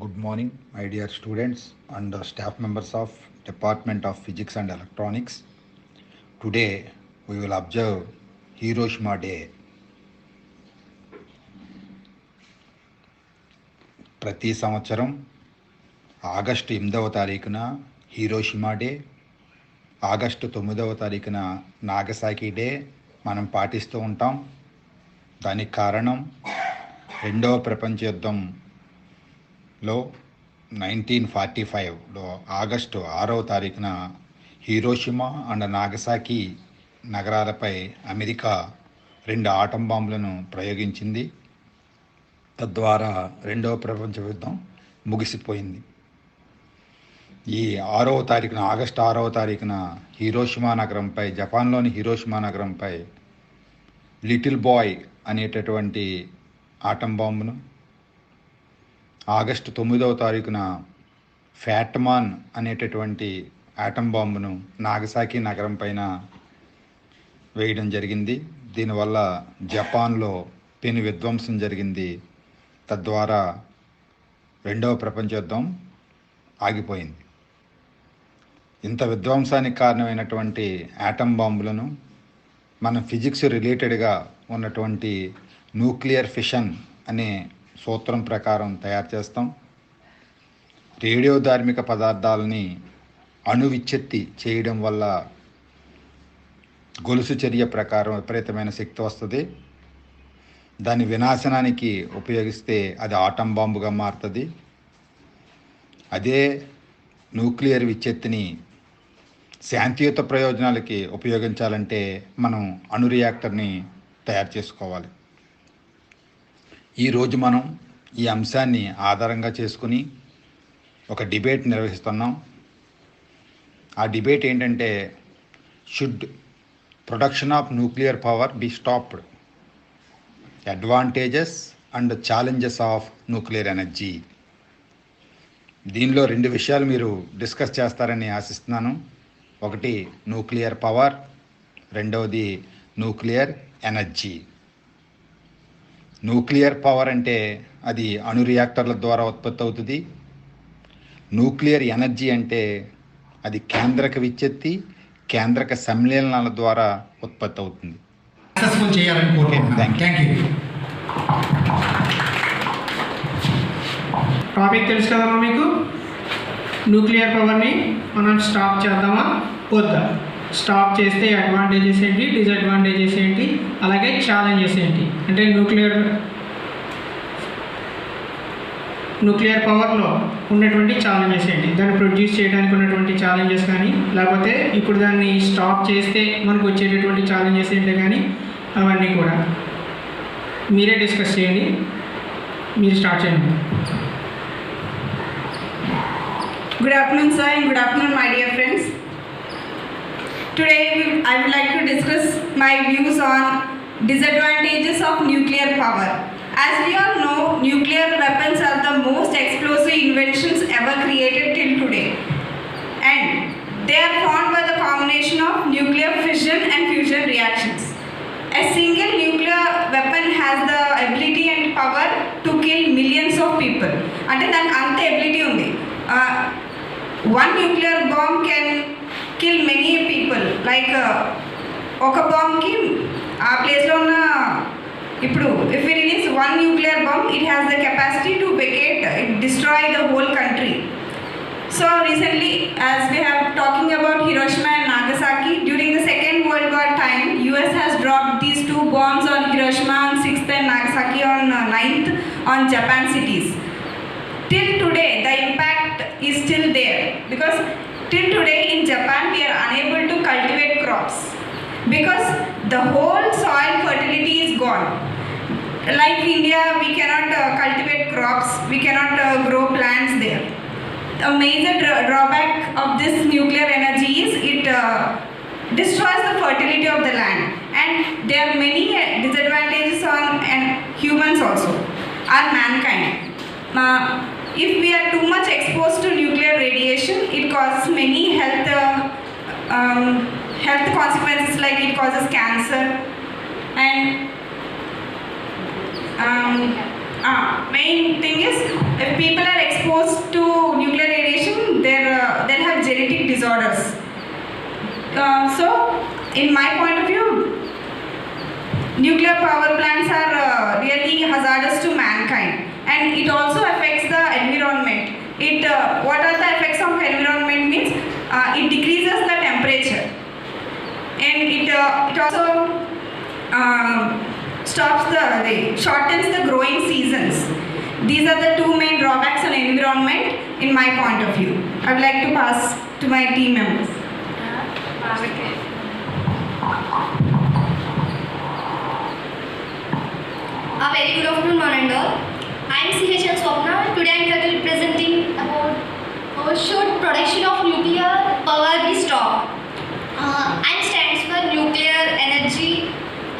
Good morning, my dear students and staff members of Department of Physics and Electronics. Today we will observe Hiroshima Day. ప్రతి సంవత్సరం August 8వ తారీఖున Hiroshima day, August 9వ తారీఖున Nagasaki day మనం పాటిస్తూ ఉంటాం. దానికి కారణం రెండవ ప్రపంచ యుద్ధంలో 1945లో ఆగస్టు 6వ తారీఖున హీరోషిమా అండ్ నాగసాకి నగరాలపై అమెరికా 2 ఆటం బాంబులను ప్రయోగించింది. తద్వారా రెండవ ప్రపంచ యుద్ధం ముగిసిపోయింది. ఈ ఆగస్టు 6వ తారీఖున హీరోషిమా నగరంపై, జపాన్లోని హీరోషిమా నగరంపై లిటిల్ బాయ్ అనేటటువంటి ఆటం బాంబును, ఆగస్టు 9వ తారీఖున ఫ్యాట్మాన్ అనేటటువంటి ఆటం బాంబును నాగసాకి నగరం పైన వేయడం జరిగింది. దీనివల్ల జపాన్లో పెను విధ్వంసం జరిగింది. తద్వారా రెండవ ప్రపంచ యుద్ధం ఆగిపోయింది. ఇంత విధ్వంసానికి కారణమైనటువంటి ఆటం బాంబులను మనం ఫిజిక్స్ రిలేటెడ్గా ఉన్నటువంటి న్యూక్లియర్ ఫిషన్ అనే సూత్రం ప్రకారం తయారు చేస్తాం. రేడియో ధార్మిక పదార్థాలని అణువిచ్ఛెత్తి చేయడం వల్ల గొలుసు చర్య ప్రకారం విపరీతమైన శక్తి వస్తుంది. దాని వినాశనానికి ఉపయోగిస్తే అది ఆటం బాంబుగా మారుతుంది. అదే న్యూక్లియర్ విచ్ఛెత్తిని శాంతియుత ప్రయోజనాలకి ఉపయోగించాలంటే మనం అణు రియాక్టర్ని తయారు చేసుకోవాలి. ఈరోజు మనం ఈ అంశాన్ని ఆధారంగా చేసుకుని ఒక డిబేట్ నిర్వహిస్తున్నాం. ఆ డిబేట్ ఏంటంటే, should production of nuclear power B stopped, advantages and challenges of nuclear energy. దీనిలో 2 విషయాలు మీరు డిస్కస్ చేస్తారని ఆశిస్తున్నాను. ఒకటి న్యూక్లియర్ పవర్, రెండవది న్యూక్లియర్ ఎనర్జీ. న్యూక్లియర్ పవర్ అంటే అది అణు రియాక్టర్ల ద్వారా ఉత్పత్తి అవుతుంది. న్యూక్లియర్ ఎనర్జీ అంటే అది కేంద్రక విచ్ఛెత్తి, కేంద్రక సమ్మేళనాల ద్వారా ఉత్పత్తి అవుతుంది. టాపిక్ తెలుసు కదమ్మా మీకు. న్యూక్లియర్ పవర్ని మనం స్టాప్ చేద్దామా వద్దా? స్టాప్ చేస్తే అడ్వాంటేజెస్ ఏంటి, డిసడ్వాంటేజెస్ ఏంటి, అలాగే ఛాలెంజెస్ ఏంటి? అంటే న్యూక్లియర్ పవర్లో ఉన్నటువంటి ఛాలెంజెస్ ఏంటి, దాన్ని ప్రొడ్యూస్ చేయడానికి ఉన్నటువంటి ఛాలెంజెస్ కానీ, లేకపోతే ఇప్పుడు దాన్ని స్టాప్ చేస్తే మనకు వచ్చేటటువంటి ఛాలెంజెస్ ఏంటో కానీ, అవన్నీ కూడా మీరే డిస్కస్ చేయండి. మీరు స్టార్ట్ చేయండి. Good afternoon, sir, and good afternoon, my dear friends. Today, I would like to discuss my views on disadvantages of nuclear power. As we all know, nuclear weapons are the most explosive inventions ever created till today. And they are formed by the combination of nuclear fission and fusion reactions. A single nuclear weapon has the ability and power to kill millions of people. Ante daniki ante ability undi. One nuclear bomb can kill many people. Like oka bomb ki aa place lo unna ippudu if we release one nuclear bomb, it has the capacity to vacate, it destroy the whole country. So recently, as we have talking about Hiroshima and Nagasaki, during the Second World War time, US has dropped these 2 bombs on Hiroshima on 6th and Nagasaki on 9th on Japan cities. Till today, the impact is still there, because till today in Japan we are unable to cultivate crops because the whole soil fertility is gone. Like India, we cannot cultivate crops, we cannot grow plants there. A major drawback of this nuclear energy is it destroys the fertility of the land, and there are many disadvantages on humans also, or mankind. If we are too much exposed to nuclear radiation, it causes many health consequences, like it causes cancer. And main thing is, if people are exposed exposed to nuclear radiation, they'll have genetic disorders. So, in my point of view, nuclear power plants are really hazardous to mankind, and it also affects the environment. What are the effects of environment means? It decreases the temperature, and it also shortens the growing seasons. These are the two main drawbacks on environment in my point of view. I would like to pass to my team members. A very good afternoon, one and all. I am CHL Swapna. Today I am here to representing about should production of nuclear power be stopped. And stands for nuclear energy.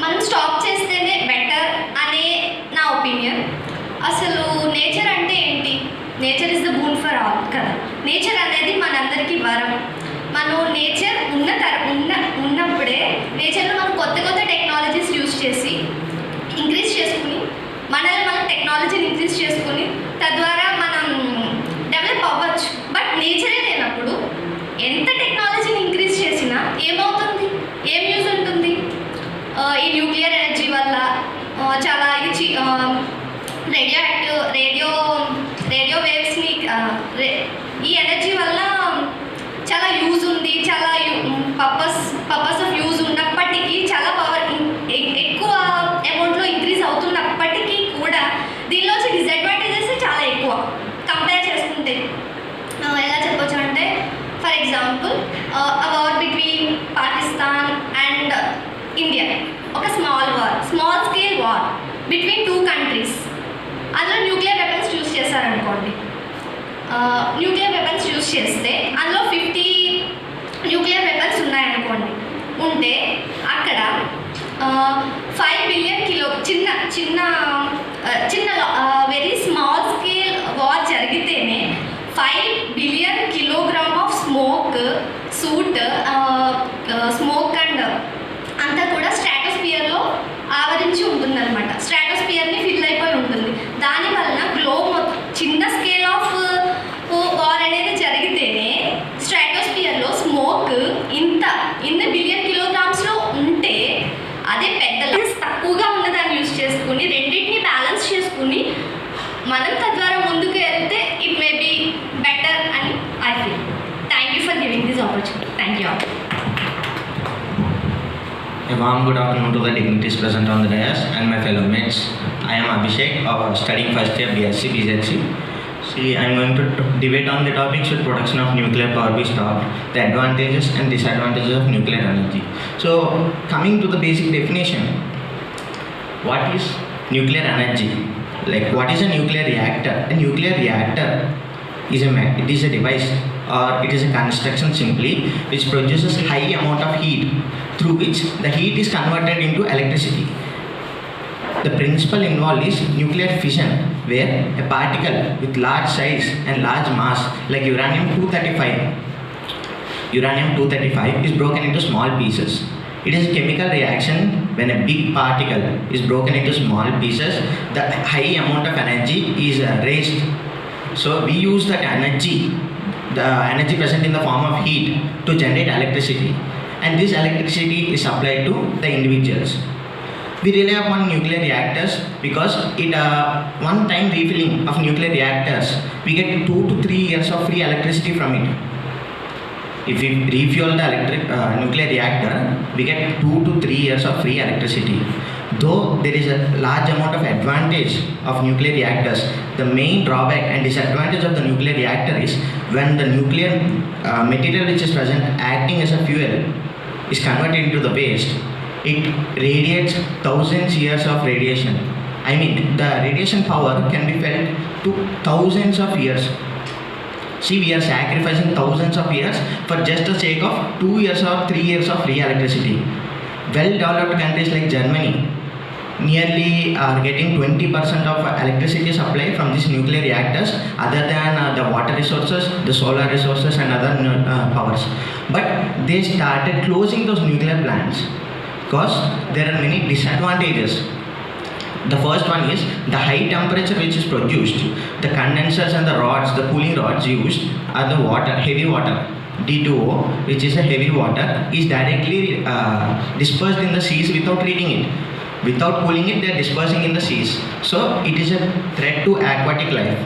మనం stop చేస్తేనే better అనే నా opinion. అసలు nature అంటే ఏంటి? Nature is the boon for all కదా. Nature అనేది మనందరికీ వరం. మనం నేచర్ ఉన్నప్పుడే నేచర్లో మనం కొత్త కొత్త టెక్నాలజీస్ యూజ్ చేసి ఇంక్రీజ్ చేసుకుని మనల్ని మనం టెక్నాలజీని ఇంక్రీజ్ చేసుకుని తద్వారా మనం డెవలప్ అవ్వచ్చు. బట్ నేచరే లేనప్పుడు ఎంత టెక్నాలజీని ఇంక్రీజ్ చేసినా ఏమవుతుంది? ఏం యూజ్ ఉంటుంది? ఈ న్యూక్లియర్ ఎనర్జీ వల్ల చాలా ఇది రేడియో వేవ్స్ని ఈ ఎనర్జీ వల్ల చాలా యూజ్ ఉంది. చాలా పర్పస్ ఆఫ్ యూజ్ ఉన్నప్పటికీ చాలా పవర్ ఎక్కువ అమౌంట్లో ఇంక్రీజ్ అవుతున్నప్పటికీ కూడా దీనిలో వచ్చే డిసడ్వాంటేజెస్ చాలా ఎక్కువ కంపేర్ చేసుకుంటే. ఎలా చెప్పొచ్చు అంటే, for example war between Pakistan and India, ఒక small scale war between two countries. అందులో న్యూక్లియర్ వెపన్స్ యూజ్ చేశారనుకోండి. న్యూక్లియర్ వెపన్స్ యూజ్ చేస్తే అందులో 50 న్యూక్లియర్ వెపన్స్ ఉన్నాయనుకోండి. ఉంటే అక్కడ 5 బిలియన్ చిన్న వెరీ స్మాల్ స్కేల్ వార్ జరిగితేనే 5 billion kilogram of smoke and అంతా కూడా స్ట్రాటోస్ఫియర్లో ఆవరించి ఉంటుందన్నమాట. స్ట్రాటోస్ఫియర్ని ఫిల్ అయిపోయి ఉంటుంది. దానివల్ల గ్లోబ్ చిన్న స్కేల్ ఆఫ్ వార్ అనేది జరిగితేనే స్ట్రాటోస్ఫియర్లో స్మోక్ ఇన్ని బిలియన్ కిలోగ్రామ్స్లో ఉంటే అదే పెద్ద తక్కువగా ఉన్నదాన్ని యూజ్ చేసుకుని రెండింటిని బ్యాలెన్స్ చేసుకుని మనం తద్వారా ముందుకు వెళ్తే ఇట్ మే బీ బెటర్ అని I feel. Thank you for giving this opportunity. Thank you. A warm good afternoon to the dignitaries present on the dais and my fellow mates. I am Abhishek, studying first year BSc BZC. See, I am going to debate on the topic, should production of nuclear power be stopped, the advantages and disadvantages of nuclear energy. So, coming to the basic definition, what is nuclear energy? Like, what is a nuclear reactor? A nuclear reactor is a device, or it is a construction simply which produces high amount of heat, through which the heat is converted into electricity. The principle involved is nuclear fission, where a particle with large size and large mass like uranium-235 is broken into small pieces. It is a chemical reaction. When a big particle is broken into small pieces, the high amount of energy is raised. So we use that energy, the energy present in the form of heat, to generate electricity, and this electricity is supplied to the individuals. We rely upon nuclear reactors because it one time refilling of nuclear reactors, we get 2 to 3 years of free electricity from it. If we refuel the nuclear reactor, we get 2 to 3 years of free electricity. Though there is a large amount of advantage of nuclear reactors, the main drawback and disadvantage of the nuclear reactor is when the nuclear material which is present acting as a fuel is converted into the waste, it radiates thousands years of radiation. I mean, the radiation power can be felt to thousands of years. See, we are sacrificing thousands of years for just the sake of 2 years or 3 years of free electricity. Well-developed countries like Germany nearly are getting 20% of electricity supply from these nuclear reactors, other than the water resources, the solar resources and other powers. But they started closing those nuclear plants because there are many disadvantages. The first one is the high temperature which is produced. The condensers and the rods, the cooling rods used are the water, heavy water. D2O, which is a heavy water, is directly dispersed in the seas without treating it. Without cooling it, they are dispersing in the seas. So it is a threat to aquatic life.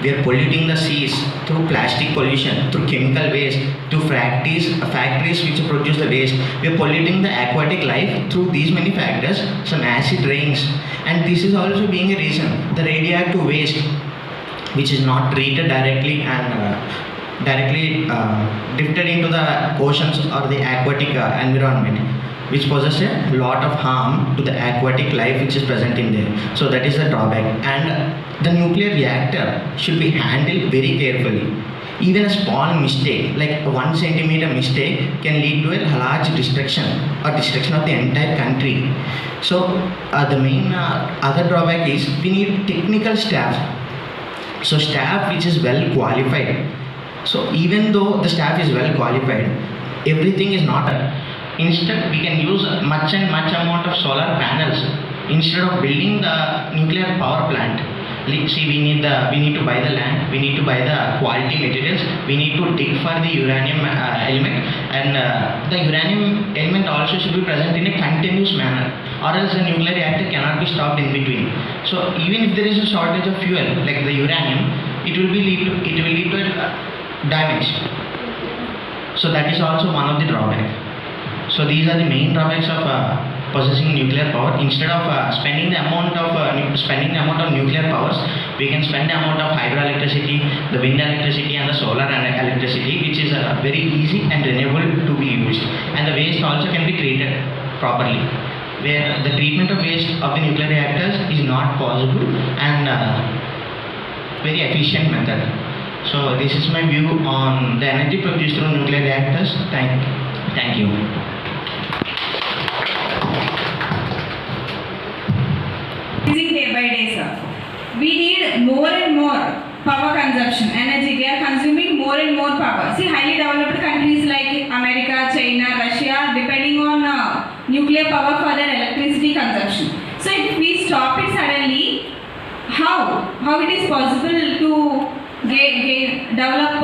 We are polluting the seas through plastic pollution, through chemical waste, through factories which produce the waste. We are polluting the aquatic life through these many factors, some acid rains. And this is also being a reason. The radioactive waste, which is not treated directly and drifted into the oceans or the aquatic environment, which poses a lot of harm to the aquatic life which is present in there. So that is the drawback. And the nuclear reactor should be handled very carefully. Even a small mistake, like 1 centimeter mistake, can lead to a large destruction or destruction of the entire country. So the main other drawback is we need technical staff. So staff which is well qualified. So even though the staff is well qualified, everything is not. Instead, we can use much amount of solar panels instead of building the nuclear power plant. See, we need to buy the land, we need to buy the quality materials, we need to dig for the uranium element, and the uranium element also should be present in a continuous manner, or else the nuclear reactor cannot be stopped in between. So even if there is a shortage of fuel like the uranium, it will lead to damage. So that is also one of the drawbacks. So these are the main drawbacks of possessing nuclear power. Instead of spending the amount of nuclear powers, we can spend the amount of hydroelectricity, the wind electricity and the solar electricity, which is very easy and renewable to be used. And the waste also can be treated properly, where the treatment of waste of the nuclear reactors is not possible and very efficient method. So this is my view on the energy produced through nuclear reactors. Thank you. Day by day, sir. We need more and more power consumption, energy. We are consuming more and more power. See, highly developed countries like America, China, Russia, depending on nuclear power for their electricity consumption. So if we stop it suddenly, how it is possible to develop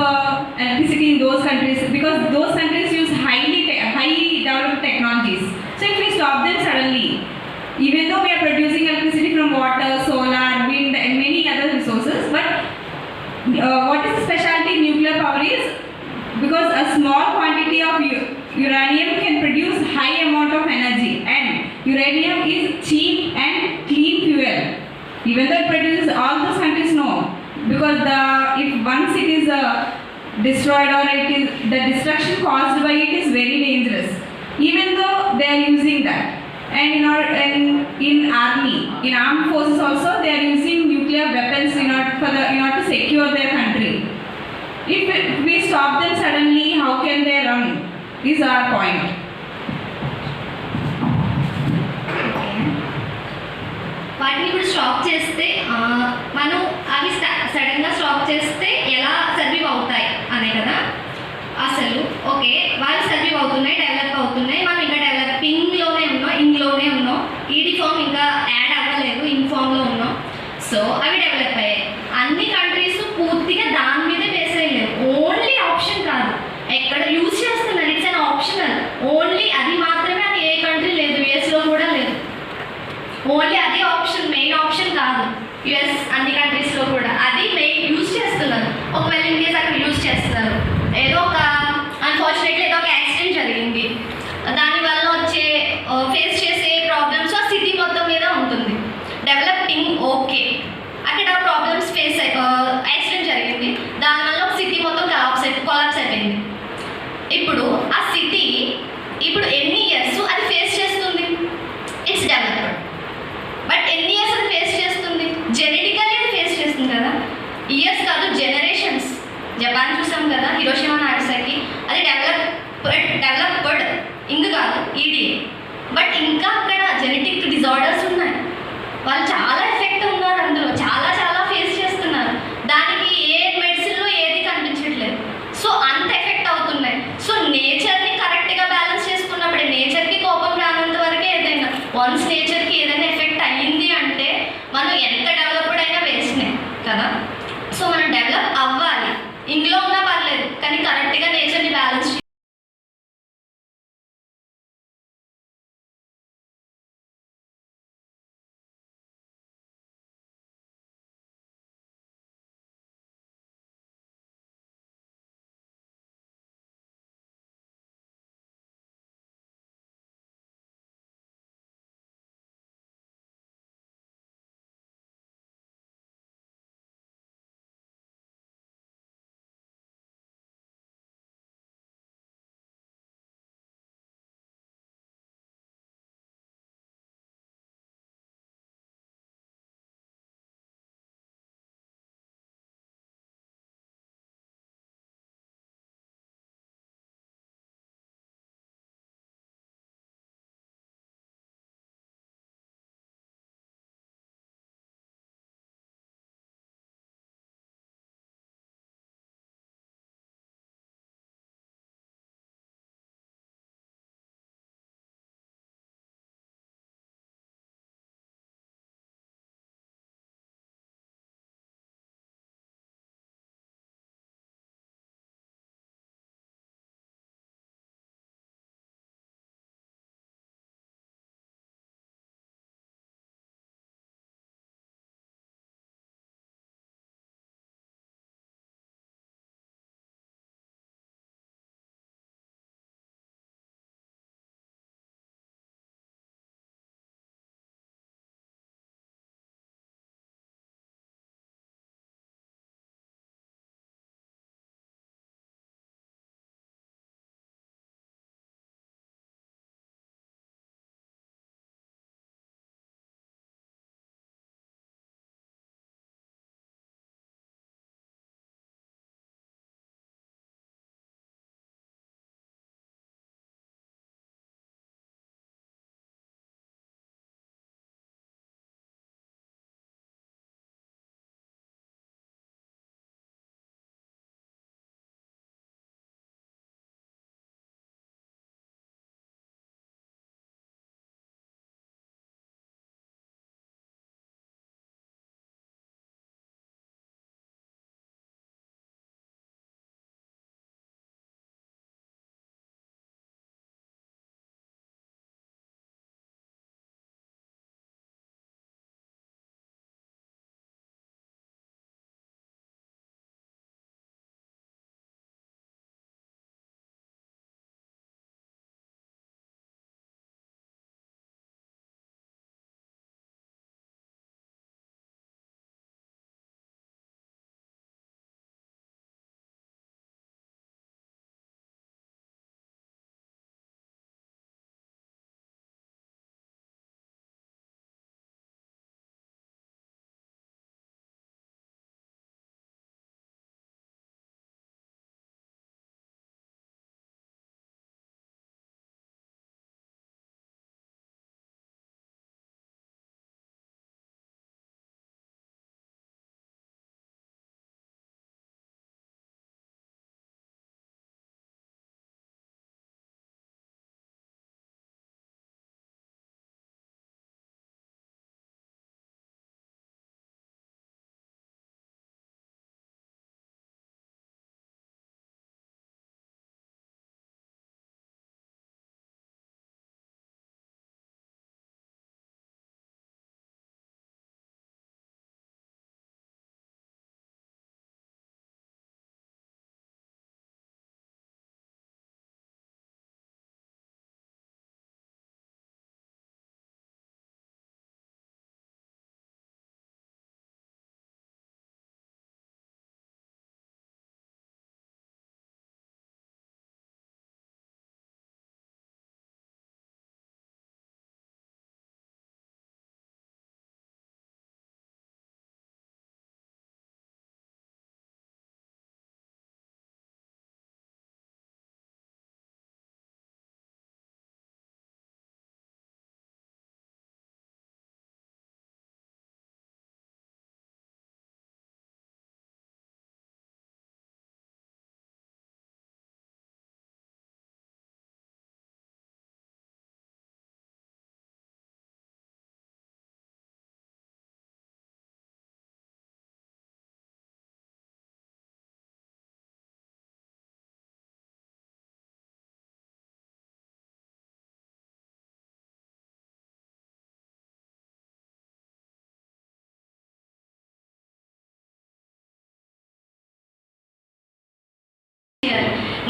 electricity in those countries, because those countries use highly developed technologies. So if we stop them suddenly, even though we are producing electricity from water, solar, wind and many other resources, but what is the specialty in nuclear power is, because a small quantity of uranium can produce high amount of energy, and uranium is cheap and clean fuel. Even though it produces, all those countries know, because if once it is destroyed, or the destruction caused by it is very dangerous, even though they are using that. And in armed forces also, they are using nuclear weapons in order to secure their country. If we stop them suddenly, how can they run? Is our point. వాటిని ఇప్పుడు stop చేస్తే మనం అవి సడన్గా stop చేస్తే ఎలా survive అవుతాయి అనే కదా అసలు. ఓకే, వాళ్ళు సర్వీవ్ అవుతున్నాయి, డెవలప్ అవుతున్నాయి, మనం ఇంకా డెవలపింగ్లోనే ఉన్నాం, ఇంగ్లోనే ఉన్నాం, ఈడీ ఫామ్ ఇంకా యాడ్ అవ్వలేదు, ఇన్ఫామ్లో ఉన్నాం. సో అవి డెవలప్ అయ్యాయి. అన్ని కంట్రీస్ పూర్తిగా దాని మీదే బేస్ అయ్యలేదు. ఓన్లీ ఆప్షన్ కాదు, ఎక్కడ యూజ్ చేస్తున్నారు, ఇట్స్ అన్ ఆప్షనల్. ఓన్లీ అది మాత్రమే, అది ఏ కంట్రీ లేదు, యుఎస్లో కూడా లేదు. ఓన్లీ అదే ఆప్షన్, మెయిన్ ఆప్షన్ కాదు. యుఎస్ అన్ని కంట్రీస్లో కూడా అది మెయిన్ యూజ్ చేస్తున్నారు. ఒకవేళ ఇన్ కేస్ అక్కడ యూజ్ చేస్తున్నారు, ఏదో ఒక అన్ఫార్చునేట్లీ ఏదో ఒక యాక్సిడెంట్ జరిగింది, దానివల్ల వచ్చే ఫేస్ చేసే ప్రాబ్లమ్స్ ఆ సిటీ మొత్తం మీద ఉంటుంది. డెవలపింగ్ ఓకే, అక్కడ ప్రాబ్లమ్స్ యాక్సిడెంట్ జరిగింది, దానివల్ల ఒక సిటీ మొత్తం కొలాప్స్ అయిపోయింది. ఇప్పుడు ఆ సిటీ ఇప్పుడు ఎన్ని ఇయర్స్ అది ఫేస్ చేస్తుంది? ఇట్స్ డెవలప్డ్, బట్ ఎన్ని ఇయర్స్ అది ఫేస్ చేస్తుంది? జెనెటికల్లీ అది ఫేస్ చేస్తుంది కదా, ఇయర్స్ కాదు జనరేషన్స్. జపాన్ చూసాం కదా, హిరోషిమా నాగసాకి, అది డెవలప్డ్ ఇందు కాదు, ఈడీఏ. బట్ ఇంకా అక్కడ జెనెటిక్ డిజార్డర్స్ ఉన్నాయి, వాళ్ళు చాలా ఎఫెక్ట్ ఉన్నారు, అందులో చాలా ఫేస్ చేస్తున్నారు. దానికి ఏ మెడిసిన్లో ఏది కనిపించట్లేదు. సో అంత ఎఫెక్ట్ అవుతున్నాయి. సో నేచర్ని కరెక్ట్గా బ్యాలెన్స్ చేసుకున్నప్పుడే, నేచర్కి కోపం రానంత వరకే ఏదైనా, వన్స్ నేచర్కి ఏదైనా ఎఫెక్ట్ అయ్యింది అంటే సో మనం డెవలప్ అవ్వాలి. ఇంట్లో ఉన్నా పర్లేదు కానీ కరెక్ట్గా నేచర్ని బ్యాలెన్స్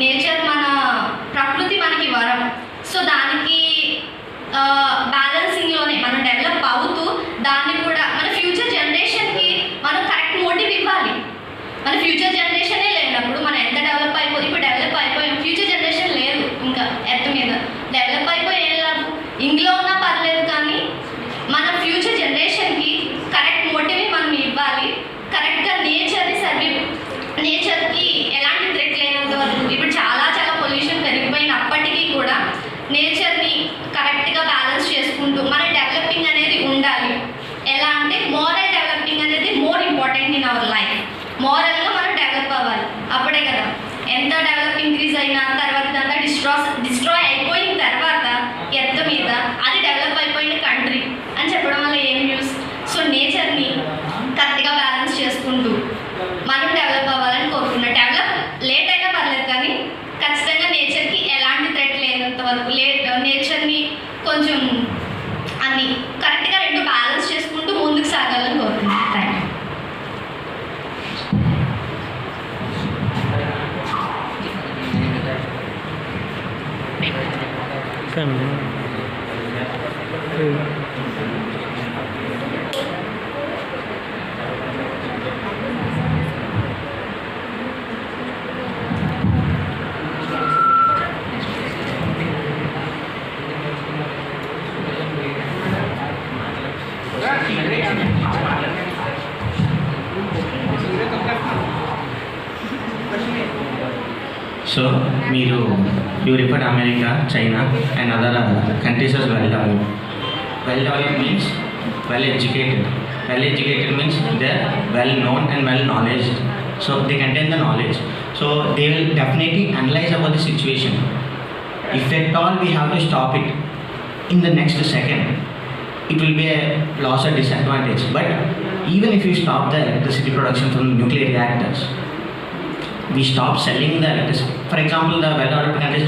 నేచర్ మన ప్రకృతి మనకి వరం. సో దానికి బ్యాలెన్సింగ్లోనే మనం డెవలప్ అవుతూ దాన్ని కూడా మన ఫ్యూచర్ జనరేషన్కి మనం కరెక్ట్ మోటివ్ ఇవ్వాలి. మన ఫ్యూచర్ జనరేషనే లేనప్పుడు మనం ఎంత డెవలప్ అయిపోయి, ఇప్పుడు డెవలప్ అయిపోయాం, ఫ్యూచర్ జనరేషన్ లేదు ఇంకా ఎర్త్ మీద. డెవలప్ అయిపోయి ఏం లాభం? ఇంట్లో ఉన్నా పర్లేదు, కానీ మన ఫ్యూచర్ జనరేషన్కి కరెక్ట్ మోటివ్ మనం ఇవ్వాలి. కరెక్ట్గా నేచర్కి ఎలాంటి థ్రెట్ లేనంత వరకు. ఇప్పుడు చాలా పొల్యూషన్ పెరిగిపోయినప్పటికీ కూడా నేచర్ని కరెక్ట్గా బ్యాలెన్స్ చేసుకుంటూ మన డెవలపింగ్ అనేది ఉండాలి. ఎలా అంటే మోరల్ డెవలపింగ్ అనేది more important in our life. మోరల్గా మనం డెవలప్ అవ్వాలి. అప్పుడే కదా ఎంత డెవలప్ ఇంక్రీజ్ అయినా తర్వాత ఇదంతా డిస్ట్రాయ్ అయిపోయిన తర్వాత ఎర్త్ మీద అది డెవలప్ అయిపోయిన కంట్రీ అని చెప్పడం వల్ల ఏం యూస్? సో నేచర్ని కరెక్ట్గా బ్యాలెన్స్ చేసుకుంటూ మనం డెవలప్ అవ్వాలని కోరుకున్నాం. డెవలప్ లేట్ అయినా పర్లేదు, కానీ ఖచ్చితంగా నేచర్కి ఎలాంటి థ్రెట్ లేనంత వరకు నేచర్ని కొంచెం అన్ని కరెక్ట్గా రెండు బ్యాలెన్స్ చేసుకుంటూ ముందుకు సాగాలని కోరుకున్నాం. Thank you. So, you refer to America, China, and other countries as well developed. Well developed means well educated. Well educated means they're well known and well knowledged. So they contain the knowledge. So they will definitely analyze about the situation. If at all we have to stop it in the next second, it will be a loss or disadvantage. But even if you stop the electricity production from nuclear reactors, we stop selling the electricity. For example, the well-developed countries